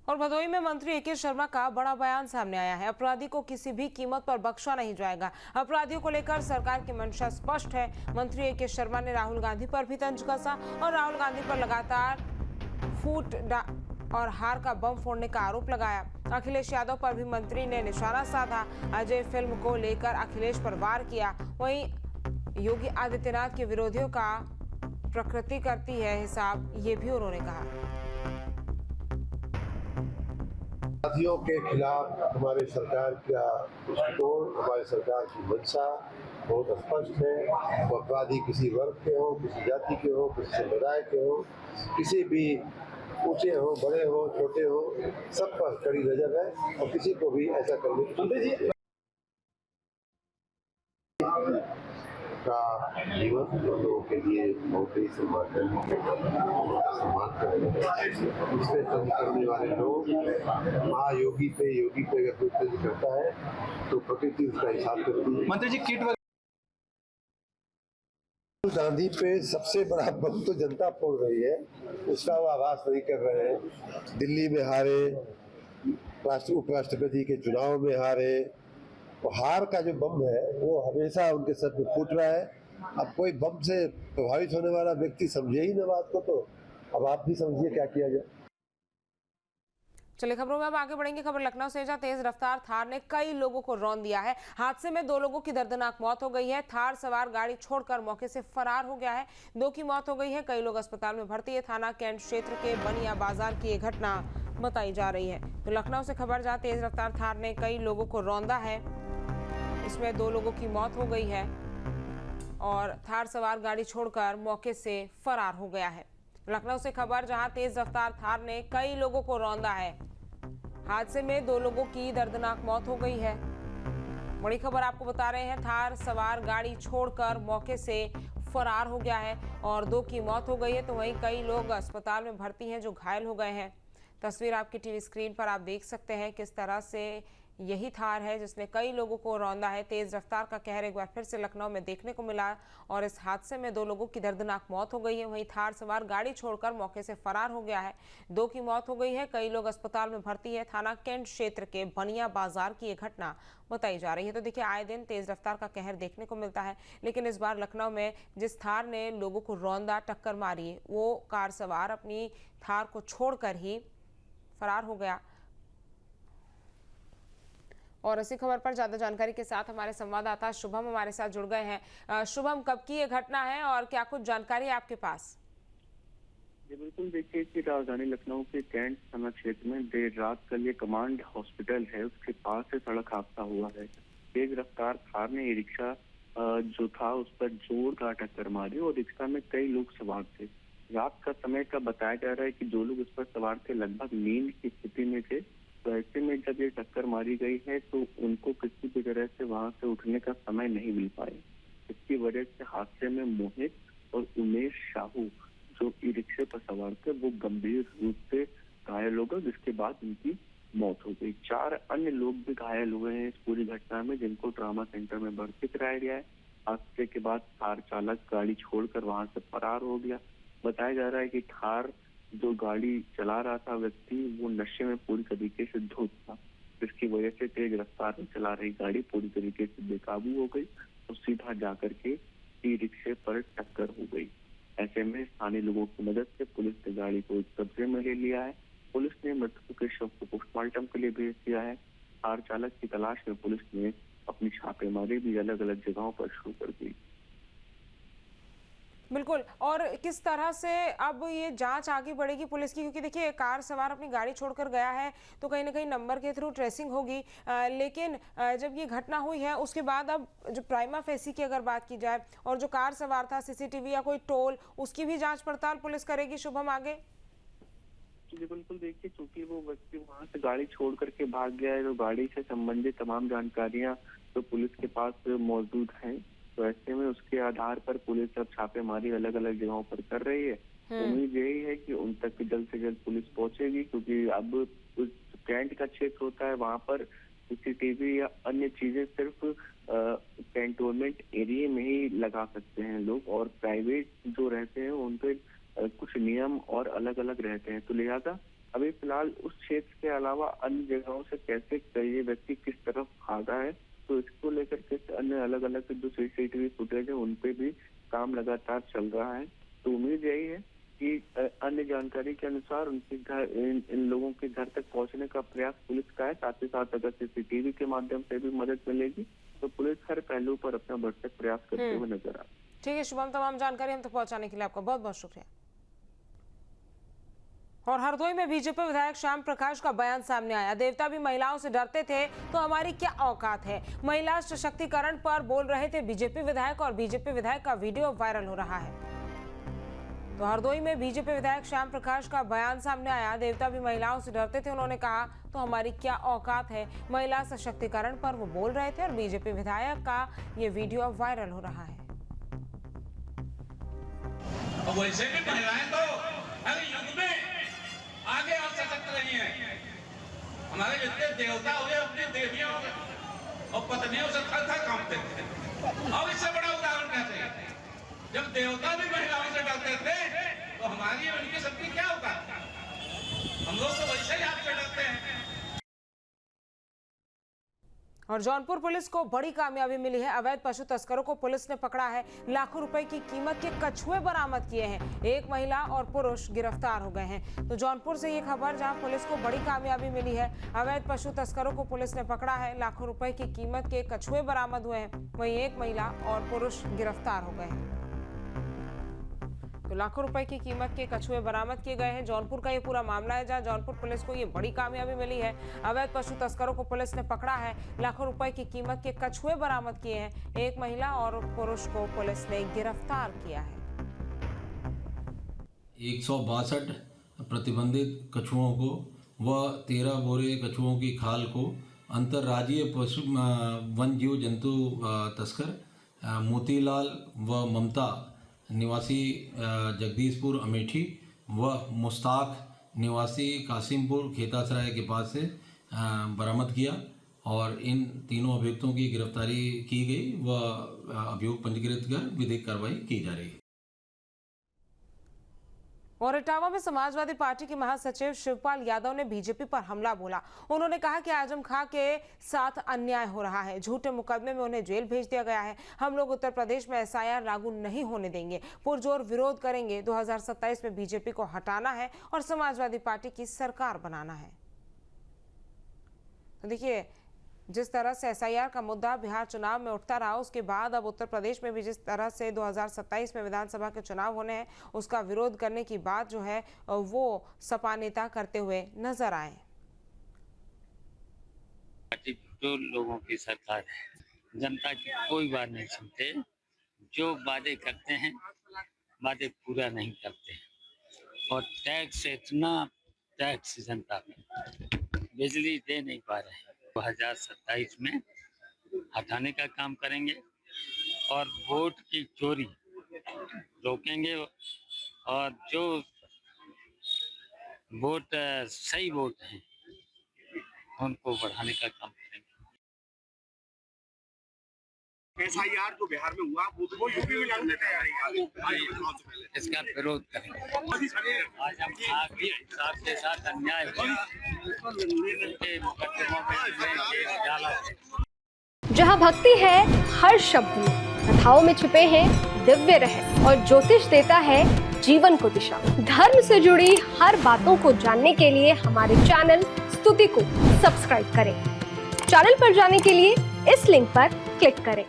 और भदोही में मंत्री ए के शर्मा का बड़ा बयान सामने आया है। अपराधी को किसी भी कीमत पर बख्शा नहीं जाएगा। अपराधियों को लेकर सरकार की मंशा स्पष्ट है। मंत्री ए के शर्मा ने राहुल गांधी पर भी तंज कसा और राहुल गांधी पर लगातार फूट और हार का बम फोड़ने का आरोप लगाया। अखिलेश यादव पर भी मंत्री ने निशाना साधा। अजय फिल्म को लेकर अखिलेश पर वार किया। वहीं योगी आदित्यनाथ के विरोधियों का प्रकृति करती है हिसाब, ये भी उन्होंने कहा। अपराधियों के खिलाफ हमारे सरकार का दृष्टिकोण, हमारी सरकार की मंशा बहुत स्पष्ट है। वो अपराधी किसी वर्ग के हो, किसी जाति के हो, किसी समुदाय के हो, किसी भी ऊंचे हो, बड़े हो, छोटे हो, सब पर कड़ी नजर है और किसी को भी ऐसा करने की का जीवन लोगों के लिए बहुत ही सम्मान इसमें तंज करने वाले लोग महायोगी पे अगर कोई तंज करता है तो प्रकृति उसका हिसाब करती है। मंत्री जी, किट गांधी पे सबसे बड़ा बम तो जनता फोड़ रही है, उसका वो आभास नहीं कर रहे हैं। दिल्ली में हारे, उपराष्ट्रपति के चुनाव में हारे, तो हार का जो बम है वो हमेशा उनके सर पे फूट रहा है। अब कोई बम से प्रभावित होने वाला व्यक्ति समझे ही ना बात को, तो अब आप भी समझिए क्या किया जाए। चलिए खबरों में अब आगे बढ़ेंगे। खबर लखनऊ से, जहां तेज रफ्तार थार ने कई लोगों को रौंद दिया है। हादसे में 2 लोगों की दर्दनाक मौत हो गई है। थार सवार गाड़ी छोड़कर मौके से फरार हो गया है। 2 की मौत हो गई है, कई लोग अस्पताल में भर्ती है। थाना कैंट क्षेत्र के बनिया बाजार की ये घटना बताई जा रही है। तो लखनऊ से खबर, जहाँ तेज रफ्तार थार ने कई लोगों को रौंदा है। इसमें 2 लोगों की मौत हो गई है और थार सवार गाड़ी छोड़कर मौके से फरार हो गया है। लखनऊ से खबर, जहां तेज रफ्तार थार ने कई लोगों को रौंदा है। हादसे में 2 लोगों की दर्दनाक मौत हो गई है। बड़ी खबर आपको बता रहे हैं, थार सवार गाड़ी छोड़कर मौके से फरार हो गया है और 2 की मौत हो गई है। तो वहीं कई लोग अस्पताल में भर्ती हैं जो घायल हो गए हैं। तस्वीर आपकी टीवी स्क्रीन पर आप देख सकते हैं किस तरह से यही थार है जिसने कई लोगों को रौंदा है। तेज रफ्तार का कहर एक बार फिर से लखनऊ में देखने को मिला और इस हादसे में 2 लोगों की दर्दनाक मौत हो गई है। वहीं थार सवार गाड़ी छोड़कर मौके से फरार हो गया है। 2 की मौत हो गई है, कई लोग अस्पताल में भर्ती है। थाना कैंट क्षेत्र के बनिया बाजार की ये घटना बताई जा रही है। तो देखिए, आए दिन तेज रफ्तार का कहर देखने को मिलता है, लेकिन इस बार लखनऊ में जिस थार ने लोगों को रौंदा, टक्कर मारी, वो कार सवार अपनी थार को छोड़कर ही फरार हो गया। और इसी खबर पर ज्यादा जानकारी के साथ हमारे संवाददाता शुभम हमारे साथ जुड़ गए हैं। शुभम, कब की ये घटना है और क्या कुछ जानकारी है आपके पास? जी बिल्कुल, देखिए कि राजधानी लखनऊ के कैंट थाना क्षेत्र में देर रात कल ये कमांड हॉस्पिटल है, उसके पास से सड़क हादसा हुआ है। तेज रफ्तार कार ने ये रिक्शा जो था उस पर जोरदार टक्कर मारी और रिक्शा में कई लोग सवार थे। रात का समय का बताया जा रहा है कि जो लोग इस पर सवार थे लगभग नींद की स्थिति में थे। तो ऐसे में जब ये टक्कर मारी गई है तो उनको किसी भी तरह से वहां से उठने का समय नहीं मिल पाया। इसकी वजह से हादसे में मोहित और उमेश साहू जो ई रिक्शे पर सवार थे वो गंभीर रूप से घायल हो गए, जिसके बाद उनकी मौत हो गई। 4 अन्य लोग भी घायल हुए हैं इस पूरी घटना में, जिनको ट्रॉमा सेंटर में भर्ती कराया गया है। हादसे के बाद कार चालक गाड़ी छोड़कर वहां से फरार हो गया। बताया जा रहा है कि थार जो गाड़ी चला रहा था व्यक्ति वो नशे में पूरी तरीके से धुत था, जिसकी वजह से तेज रफ्तार में चला रही गाड़ी पूरी तरीके से बेकाबू हो गई और सीधा जाकर के ई रिक्शे पर टक्कर हो गई। ऐसे में स्थानीय लोगों की मदद से पुलिस ने गाड़ी को कब्जे में ले लिया है। पुलिस ने मृतकों के शव को पोस्टमार्टम के लिए भेज दिया है। कार चालक की तलाश में पुलिस ने अपनी छापेमारी भी अलग अलग जगहों पर शुरू कर दी। बिल्कुल, और किस तरह से अब ये जांच आगे बढ़ेगी पुलिस की, क्योंकि देखिए कार सवार अपनी गाड़ी छोड़कर गया है तो कहीं ना कहीं नंबर के थ्रू ट्रेसिंग होगी, लेकिन जब ये घटना हुई है उसके बाद अब जो प्राइमा फेसी की अगर बात की जाए और जो कार सवार था, सीसीटीवी या कोई टोल, उसकी भी जांच पड़ताल पुलिस करेगी। शुभम, आगे? जी बिल्कुल, देखिए चूंकि वो व्यक्ति वहां से गाड़ी छोड़ करके भाग गया है तो गाड़ी से संबंधित तमाम जानकारियां तो पुलिस के पास मौजूद हैं। तो ऐसे में उसके आधार पर पुलिस अब छापेमारी अलग अलग जगहों पर कर रही है। उम्मीद यही है कि उन तक जल्द से जल्द पुलिस पहुंचेगी, क्योंकि अब उस कैंट का क्षेत्र होता है वहां पर सीसीटीवी या अन्य चीजें सिर्फ कैंटोनमेंट एरिया में ही लगा सकते हैं लोग, और प्राइवेट जो रहते हैं उन पे कुछ नियम और अलग अलग रहते हैं। तो लिहाजा अभी फिलहाल उस क्षेत्र के अलावा अन्य जगहों से कैसे ये व्यक्ति किस तरफ भागा है, तो इसको लेकर के अन्य अलग अलग जो सीसीटीवी फुटेज है उन पे भी काम लगातार चल रहा है। तो उम्मीद यही है कि अन्य जानकारी के अनुसार उनके घर इन लोगों के घर तक पहुंचने का प्रयास पुलिस का है। साथ ही साथ अगर सीसीटीवी के माध्यम से भी मदद मिलेगी तो पुलिस हर पहलू पर अपना भरसक प्रयास करते हुए नजर आ रहा है। ठीक है शुभम, तमाम जानकारी हम तक पहुंचाने के लिए आपका बहुत बहुत शुक्रिया। और हरदोई में बीजेपी विधायक श्याम प्रकाश का बयान सामने आया। देवता भी महिलाओं से डरते थे तो हमारी क्या औकात है। महिला सशक्तिकरण पर बोल रहे थे बीजेपी विधायक और बीजेपी विधायक का वीडियो वायरल हो रहा है। तो हरदोई में बीजेपी विधायक श्याम प्रकाश का बयान सामने आया। देवता भी महिलाओं से डरते थे, उन्होंने कहा तो हमारी क्या औकात है। महिला सशक्तिकरण पर वो बोल रहे थे और बीजेपी विधायक का ये वीडियो वायरल हो रहा है। वैसे भी महिलाएं तो हर युग में आगे और सशक्त रही हैं। हमारे जितने देवता हुए अपनी देवियों और पत्नियों से थर-थर कांपते थे। और इससे बड़ा उदाहरण कैसे है? जब देवता भी महिलाओं से डरते थे तो हमारी और उनकी शक्ति क्या होगा? हम लोग तो वैसे ही आपसे डरते हैं। और जौनपुर पुलिस को बड़ी कामयाबी मिली है। अवैध पशु तस्करों को पुलिस ने पकड़ा है। लाखों रुपए की कीमत के कछुए बरामद किए हैं। एक महिला और पुरुष गिरफ्तार हो गए हैं। तो जौनपुर से ये खबर जहां पुलिस को बड़ी कामयाबी मिली है। अवैध पशु तस्करों को पुलिस ने पकड़ा है। लाखों रुपए की कीमत के कछुए बरामद हुए हैं। वहीं एक महिला और पुरुष गिरफ्तार हो गए हैं। तो लाखों रुपए की कीमत के कछुए बरामद किए गए हैं। जौनपुर का ये पूरा मामला है जहां जौनपुर पुलिस को ये बड़ी कामयाबी मिली है। अवैध पशु तस्करों को पुलिस ने पकड़ा है। लाखों रुपए की कीमत के कछुए बरामद किए हैं। एक महिला और पुरुष को पुलिस ने गिरफ्तार किया है। 162 प्रतिबंधित कछुओं को व 13 बोरे कछुओं की खाल को अंतर्राज्यीय पशु वन जीव जंतु तस्कर मोतीलाल व ममता निवासी जगदीशपुर अमेठी व मुश्ताक निवासी कासिमपुर खेतासराय के पास से बरामद किया और इन तीनों अभियुक्तों की गिरफ्तारी की गई व अभियोग पंजीकृत कर विधिक कार्रवाई की जा रही है। और इटावा में समाजवादी पार्टी के महासचिव शिवपाल यादव ने बीजेपी पर हमला बोला। उन्होंने कहा कि आजम खां के साथ अन्याय हो रहा है। झूठे मुकदमे में उन्हें जेल भेज दिया गया है। हम लोग उत्तर प्रदेश में एसआईआर लागू नहीं होने देंगे, पुरजोर विरोध करेंगे। 2027 में बीजेपी को हटाना है और समाजवादी पार्टी की सरकार बनाना है। तो देखिए, जिस तरह से एसआईआर का मुद्दा बिहार चुनाव में उठता रहा, उसके बाद अब उत्तर प्रदेश में भी जिस तरह से 2027 में विधानसभा के चुनाव होने हैं, उसका विरोध करने की बात जो है वो सपा नेता करते हुए नजर आए। जो लोगों की सरकार है, जनता की कोई बात नहीं सुनते। जो वादे करते हैं वादे पूरा नहीं करते। और टैक्स, इतना टैक्स जनता में, बिजली दे नहीं पा रहे हैं। 2027 में हटाने का काम करेंगे और वोट की चोरी रोकेंगे और जो वोट सही वोट हैं उनको बढ़ाने का काम करेंगे। एसआईआर जो बिहार में हुआ वो यूपी में लागू इसका विरोध करेंगे। आज हम आगे के साथ अन्याय जहाँ भक्ति है हर शब्द में, कथाओं में छुपे हैं दिव्य रहस्य और ज्योतिष देता है जीवन को दिशा। धर्म से जुड़ी हर बातों को जानने के लिए हमारे चैनल स्तुति को सब्सक्राइब करें। चैनल पर जाने के लिए इस लिंक पर क्लिक करें।